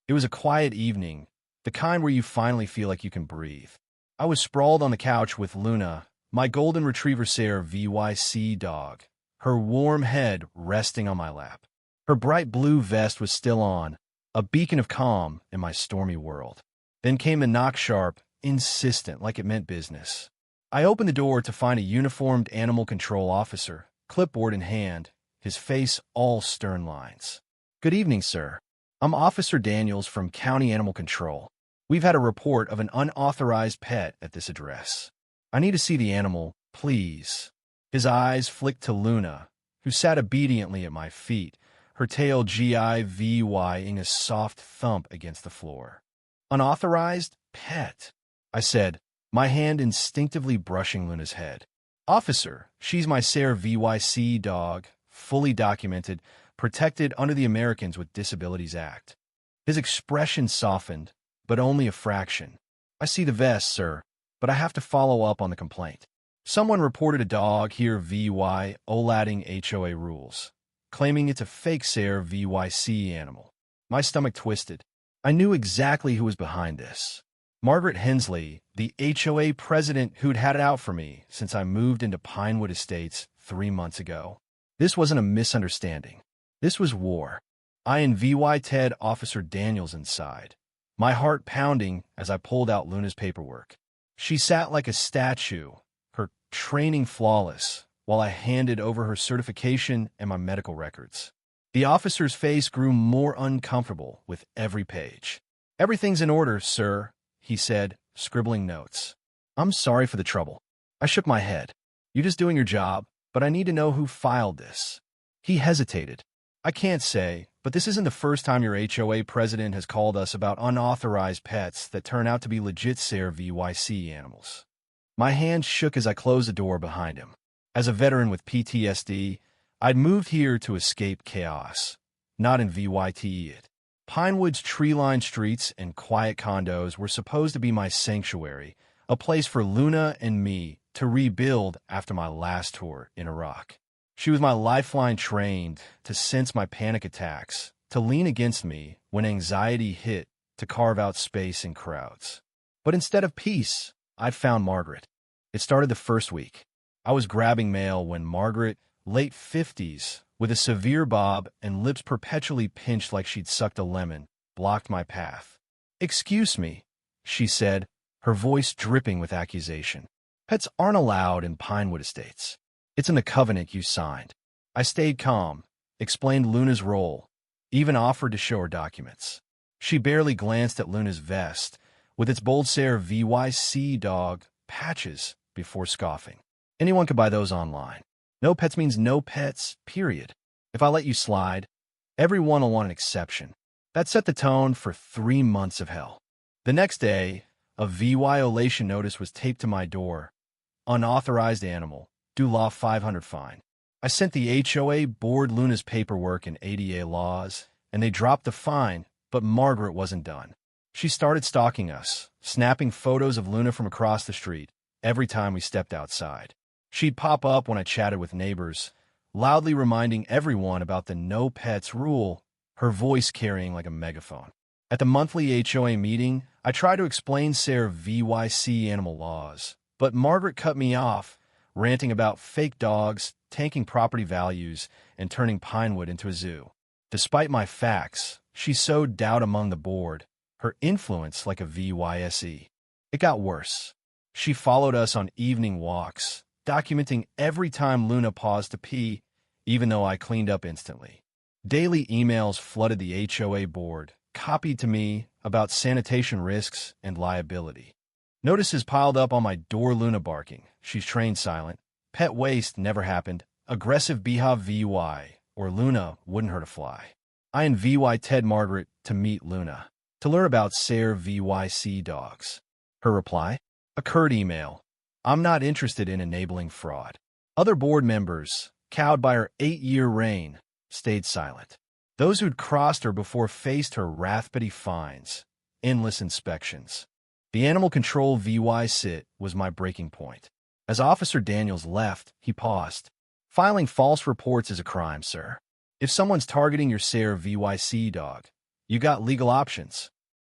It was a quiet evening, the kind where you finally feel like you can breathe. I was sprawled on the couch with Luna, my golden retriever Sarah VYC dog, her warm head resting on my lap. Her bright blue vest was still on, a beacon of calm in my stormy world. Then came a knock sharp, insistent, like it meant business. I opened the door to find a uniformed animal control officer, clipboard in hand, his face all stern lines. "Good evening, sir. I'm Officer Daniels from County Animal Control. We've had a report of an unauthorized pet at this address. I need to see the animal, please." His eyes flicked to Luna, who sat obediently at my feet, her tail giving a soft thump against the floor. "Unauthorized pet," I said, my hand instinctively brushing Luna's head. "Officer, she's my Sarah VYC dog, fully documented, protected under the Americans with Disabilities Act." His expression softened, but only a fraction. "I see the vest, sir, but I have to follow up on the complaint. Someone reported a dog here violating HOA rules, claiming it's a fake Sarah VYC animal." My stomach twisted. I knew exactly who was behind this. Margaret Hensley, the HOA president who'd had it out for me since I moved into Pinewood Estates 3 months ago. This wasn't a misunderstanding. This was war. I and Ted Officer Daniels inside, my heart pounding as I pulled out Luna's paperwork. She sat like a statue, her training flawless, while I handed over her certification and my medical records. The officer's face grew more uncomfortable with every page. "Everything's in order, sir," he said, scribbling notes. "I'm sorry for the trouble." I shook my head. "You're just doing your job, but I need to know who filed this." He hesitated. "I can't say, but this isn't the first time your HOA president has called us about unauthorized pets that turn out to be legit Sarah VYC animals." My hand shook as I closed the door behind him. As a veteran with PTSD, I'd moved here to escape chaos, not in VYTE it. Pinewood's tree-lined streets and quiet condos were supposed to be my sanctuary, a place for Luna and me to rebuild after my last tour in Iraq. She was my lifeline, trained to sense my panic attacks, to lean against me when anxiety hit, to carve out space in crowds. But instead of peace, I'd found Margaret. It started the first week. I was grabbing mail when Margaret, late 50s, with a severe bob and lips perpetually pinched like she'd sucked a lemon, blocked my path. "Excuse me," she said, her voice dripping with accusation. "Pets aren't allowed in Pinewood Estates. It's in the covenant you signed." I stayed calm, explained Luna's role, even offered to show her documents. She barely glanced at Luna's vest, with its bold Sarah VYC dog patches, before scoffing. "Anyone could buy those online. No pets means no pets, period. If I let you slide, everyone will want an exception." That set the tone for 3 months of hell. The next day, a violation notice was taped to my door. "Unauthorized animal, due law 500 fine." I sent the HOA board Luna's paperwork and ADA laws, and they dropped the fine, but Margaret wasn't done. She started stalking us, snapping photos of Luna from across the street every time we stepped outside. She'd pop up when I chatted with neighbors, loudly reminding everyone about the no pets rule, her voice carrying like a megaphone. At the monthly HOA meeting, I tried to explain Sarah VYC animal laws, but Margaret cut me off, ranting about fake dogs, tanking property values, and turning Pinewood into a zoo. Despite my facts, she sowed doubt among the board, her influence like a VYSE. It got worse. She followed us on evening walks, documenting every time Luna paused to pee, even though I cleaned up instantly. Daily emails flooded the HOA board, copied to me about sanitation risks and liability. Notices piled up on my door: Luna barking, she's trained silent, pet waste never happened, aggressive behavior VY, or Luna wouldn't hurt a fly. I invited Margaret to meet Luna, to learn about Sarah VYC dogs. Her reply? A curt email. "I'm not interested in enabling fraud." Other board members, cowed by her 8-year reign, stayed silent. Those who'd crossed her before faced her wrathbitty fines, endless inspections. The animal control VY sit was my breaking point. As Officer Daniels left, he paused. "Filing false reports is a crime, sir. If someone's targeting your Sarah VYC dog, You got legal options.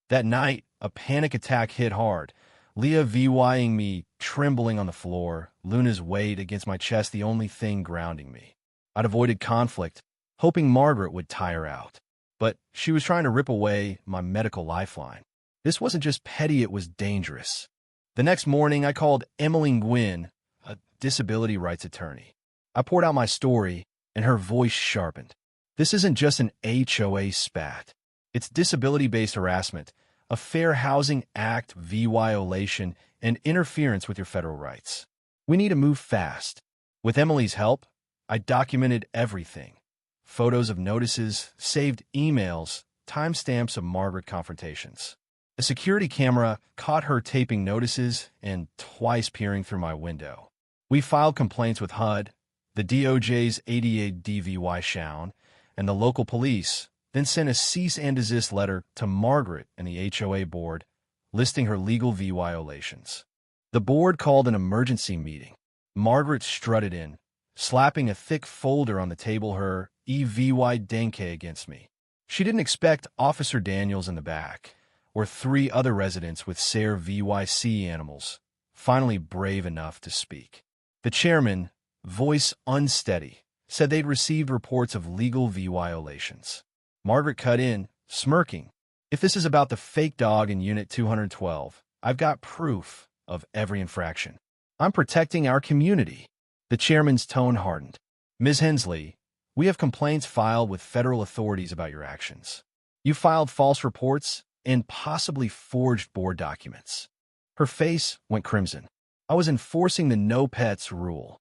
That night, a panic attack hit hard. Leah VYing me, trembling on the floor, Luna's weight against my chest the only thing grounding me. I'd avoided conflict, hoping Margaret would tire out. But she was trying to rip away my medical lifeline. This wasn't just petty, it was dangerous. The next morning, I called Emily Gwynn, a disability rights attorney. I poured out my story, and her voice sharpened. This isn't just an HOA spat. It's disability-based harassment, a Fair Housing Act violation, and interference with your federal rights. We need to move fast. With Emily's help, I documented everything. Photos of notices, saved emails, timestamps of Margaret confrontations. A security camera caught her taping notices and twice peering through my window. We filed complaints with HUD, the DOJ's ADA DVY Shown, and the local police, then sent a cease and desist letter to Margaret and the HOA board, listing her legal violations. The board called an emergency meeting. Margaret strutted in, slapping a thick folder on the table, her EVY Denke against me. She didn't expect Officer Daniels in the back, or 3 other residents with SARE VYC animals, finally brave enough to speak. The chairman, voice unsteady, said they'd received reports of legal violations. Margaret cut in, smirking. If this is about the fake dog in Unit 212, I've got proof of every infraction. I'm protecting our community. The chairman's tone hardened. Ms. Hensley, we have complaints filed with federal authorities about your actions. You filed false reports and possibly forged board documents. Her face went crimson. I was enforcing the no pets rule.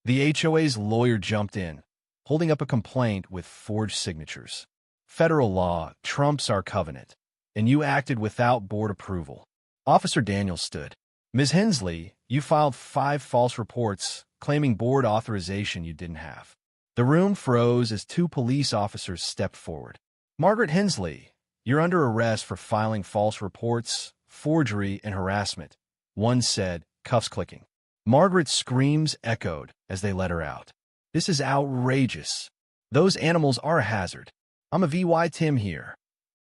The HOA's lawyer jumped in, holding up a complaint with forged signatures. Federal law trumps our covenant, and you acted without board approval. Officer Daniels stood. Ms. Hensley, you filed 5 false reports claiming board authorization you didn't have. The room froze as 2 police officers stepped forward. Margaret Hensley, you're under arrest for filing false reports, forgery, and harassment. One said, cuffs clicking. Margaret's screams echoed as they let her out. This is outrageous. Those animals are a hazard. I'm a VY Tim here.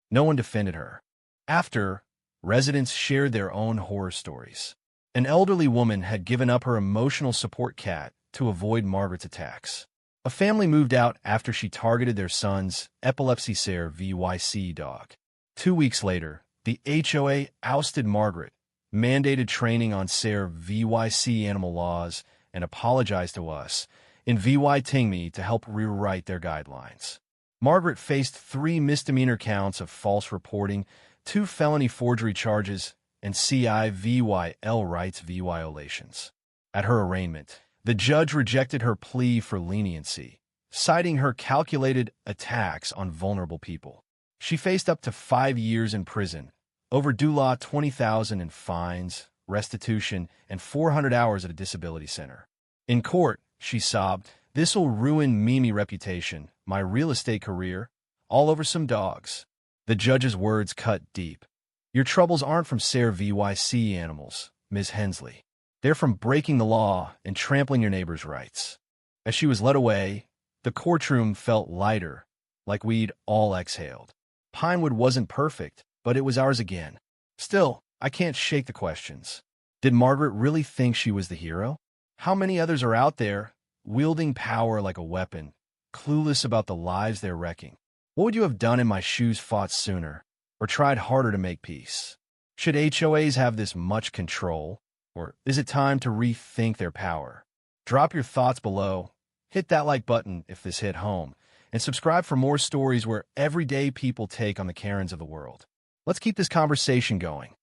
No one defended her. After, residents shared their own horror stories. An elderly woman had given up her emotional support cat to avoid Margaret's attacks. A family moved out after she targeted their son's epilepsy SARE VYC dog. 2 weeks later, the HOA ousted Margaret, mandated training on SARE VYC animal laws, and apologized to us, inviting me to help rewrite their guidelines. Margaret faced 3 misdemeanor counts of false reporting, 2 felony forgery charges, and CIVYL rights violations. At her arraignment, the judge rejected her plea for leniency, citing her calculated attacks on vulnerable people. She faced up to 5 years in prison, over law $20,000 in fines, restitution, and 400 hours at a disability center. In court, she sobbed, "This'll ruin Mimi reputation, my real estate career, all over some dogs." The judge's words cut deep. Your troubles aren't from SARE VYC animals, Ms. Hensley. They're from breaking the law and trampling your neighbor's rights. As she was led away, the courtroom felt lighter, like we'd all exhaled. Pinewood wasn't perfect, but it was ours again. Still, I can't shake the questions. Did Margaret really think she was the hero? How many others are out there, wielding power like a weapon, clueless about the lives they're wrecking? What would you have done in my shoes, fought sooner, or tried harder to make peace? Should HOAs have this much control, or is it time to rethink their power? Drop your thoughts below, hit that like button if this hit home, and subscribe for more stories where everyday people take on the Karens of the world. Let's keep this conversation going.